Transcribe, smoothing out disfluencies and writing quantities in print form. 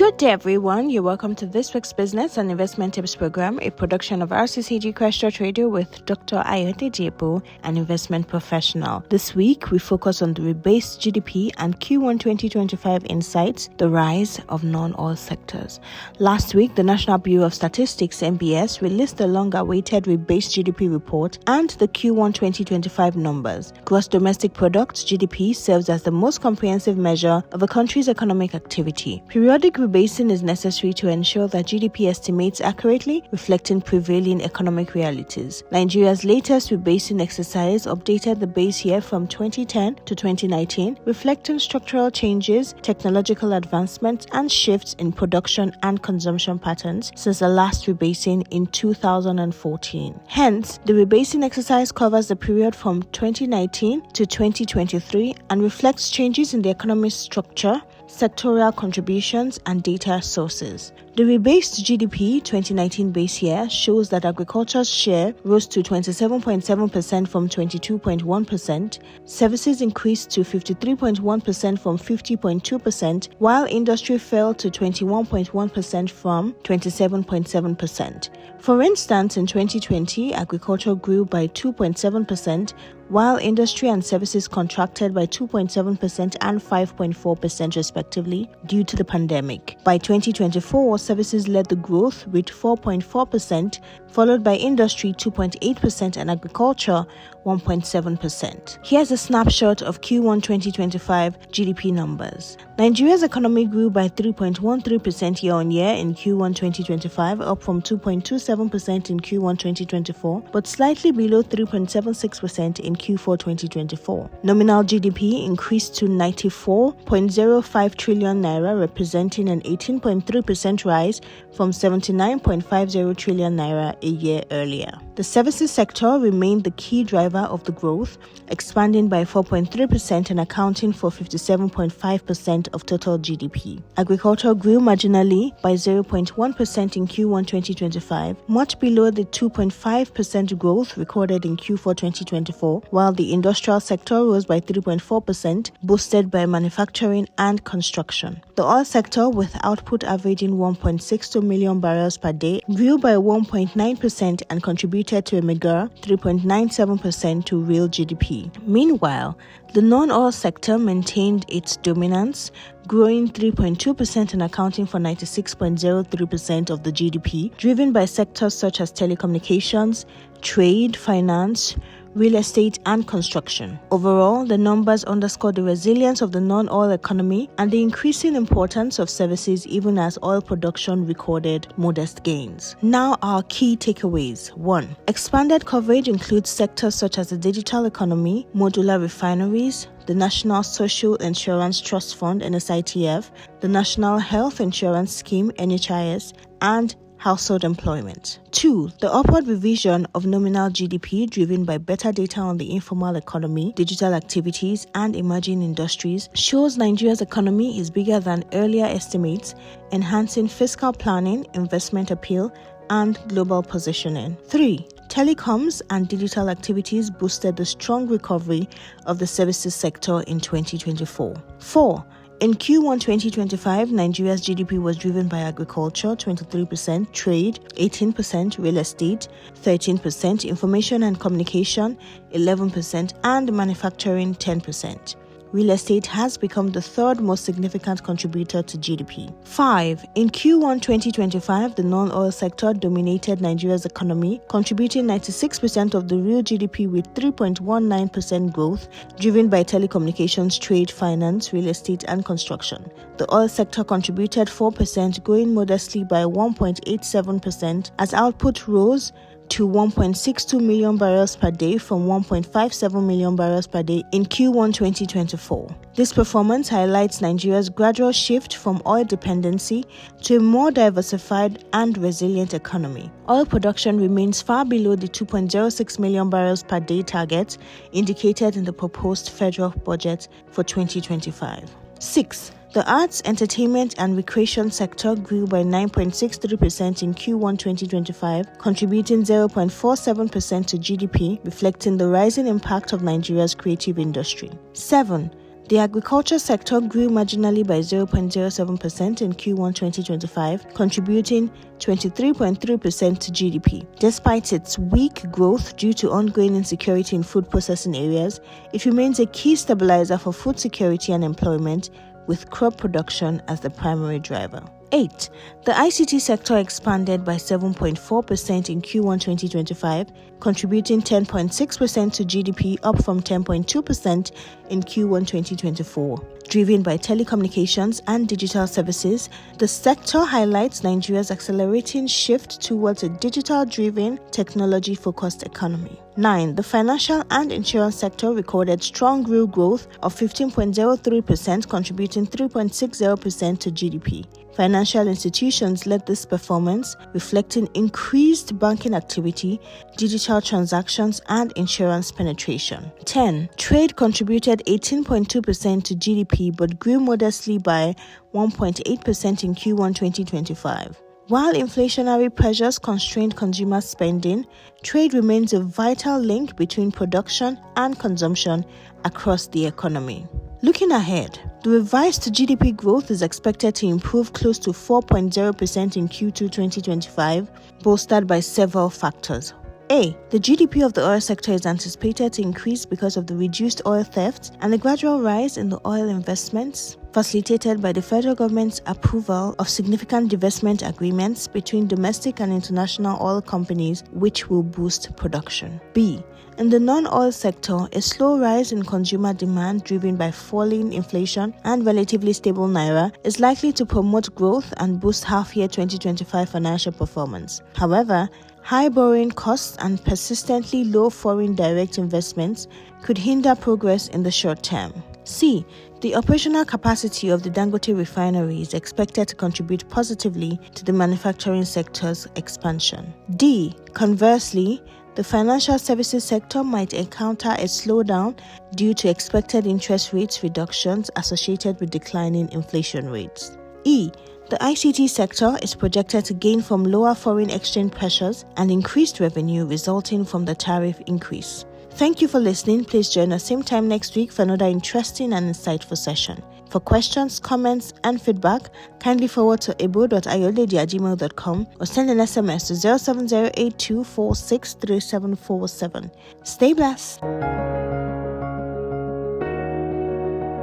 Good day, everyone. You're welcome to this week's Business and Investment Tips program, a production of RCCG Christ Church Radio with Dr. Ayodeji Ebo, an investment professional. This week, we focus on the rebased GDP and Q1 2025 insights, the rise of non-oil sectors. Last week, the National Bureau of Statistics, NBS, released the long-awaited rebased GDP report and the Q1 2025 numbers. Gross domestic product, GDP, serves as the most comprehensive measure of a country's economic activity. Periodic rebasing is necessary to ensure that GDP estimates accurately reflecting prevailing economic realities. Nigeria's latest rebasing exercise updated the base year from 2010 to 2019, reflecting structural changes, technological advancements, and shifts in production and consumption patterns since the last rebasing in 2014. Hence, the rebasing exercise covers the period from 2019 to 2023 and reflects changes in the economic structure, sectoral contributions, and data sources. The rebased GDP 2019 base year shows that agriculture's share rose to 27.7% from 22.1%, services increased to 53.1% from 50.2%, while industry fell to 21.1% from 27.7%. For instance, in 2020, agriculture grew by 2.7%, while industry and services contracted by 2.7% and 5.4% respectively due to the pandemic. By 2024, services led the growth with 4.4%, followed by industry 2.8% and agriculture 1.7%. Here's a snapshot of Q1 2025 GDP numbers. Nigeria's economy grew by 3.13% year-on-year in Q1 2025, up from 2.27% in Q1 2024, but slightly below 3.76% in Q4 2024. Nominal GDP increased to 94.05 trillion naira, representing an 18.3% rise from 79.50 trillion naira a year earlier. The services sector remained the key driver of the growth, expanding by 4.3% and accounting for 57.5% of total GDP. Agriculture grew marginally by 0.1% in Q1 2025, much below the 2.5% growth recorded in Q4 2024, while the industrial sector rose by 3.4%, boosted by manufacturing and construction. The oil sector, with output averaging 1.62 million barrels per day, grew by 1.9% and contributed to a meager 3.97% to real GDP. Meanwhile, the non-oil sector maintained its dominance, growing 3.2% and accounting for 96.03% of the GDP, driven by sectors such as telecommunications, trade, finance, real estate, and construction. Overall, the numbers underscore the resilience of the non-oil economy and the increasing importance of services even as oil production recorded modest gains. Now, our key takeaways. 1. Expanded coverage includes sectors such as the digital economy, modular refineries, the National Social Insurance Trust Fund, NSITF, the National Health Insurance Scheme, NHIS, and household employment. 2. The upward revision of nominal GDP driven by better data on the informal economy, digital activities, and emerging industries shows Nigeria's economy is bigger than earlier estimates, enhancing fiscal planning, investment appeal, and global positioning. 3. Telecoms and digital activities boosted the strong recovery of the services sector in 2024. 4. In Q1 2025, Nigeria's GDP was driven by agriculture, 23%, trade, 18%, real estate, 13%, information and communication, 11%, and manufacturing, 10%. Real estate has become the third most significant contributor to GDP. 5. In Q1 2025, the non-oil sector dominated Nigeria's economy, contributing 96% of the real GDP with 3.19% growth, driven by telecommunications, trade, finance, real estate, and construction. The oil sector contributed 4%, growing modestly by 1.87% as output rose to 1.62 million barrels per day from 1.57 million barrels per day in Q1 2024. This performance highlights Nigeria's gradual shift from oil dependency to a more diversified and resilient economy. Oil production remains far below the 2.06 million barrels per day target indicated in the proposed federal budget for 2025. 6. The arts, entertainment, and recreation sector grew by 9.63% in Q1 2025, contributing 0.47% to GDP, reflecting the rising impact of Nigeria's creative industry. 7. The agriculture sector grew marginally by 0.07% in Q1 2025, contributing 23.3% to GDP. Despite its weak growth due to ongoing insecurity in food processing areas, it remains a key stabilizer for food security and employment, with crop production as the primary driver. 8. The ICT sector expanded by 7.4% in Q1 2025, contributing 10.6% to GDP, up from 10.2% in Q1 2024. Driven by telecommunications and digital services, the sector highlights Nigeria's accelerating shift towards a digital-driven, technology-focused economy. 9. The financial and insurance sector recorded strong real growth of 15.03%, contributing 3.60% to GDP. Financial institutions led this performance, reflecting increased banking activity, digital transactions, and insurance penetration. 10. Trade contributed 18.2% to GDP but grew modestly by 1.8% in Q1 2025. While inflationary pressures constrained consumer spending, trade remains a vital link between production and consumption across the economy. Looking ahead, the revised GDP growth is expected to improve close to 4.0% in Q2 2025, bolstered by several factors. A. The GDP of the oil sector is anticipated to increase because of the reduced oil theft and the gradual rise in the oil investments, facilitated by the federal government's approval of significant divestment agreements between domestic and international oil companies, which will boost production. B. In the non-oil sector, a slow rise in consumer demand driven by falling inflation and relatively stable naira is likely to promote growth and boost half-year 2025 financial performance. However, high borrowing costs and persistently low foreign direct investments could hinder progress in the short term. C. The operational capacity of the Dangote refinery is expected to contribute positively to the manufacturing sector's expansion. D. Conversely, the financial services sector might encounter a slowdown due to expected interest rates reductions associated with declining inflation rates. E. The ICT sector is projected to gain from lower foreign exchange pressures and increased revenue resulting from the tariff increase. Thank you for listening. Please join us same time next week for another interesting and insightful session. For questions, comments, and feedback, kindly forward to ebo.ayodeji@gmail.com or send an SMS to 07082463747. Stay blessed.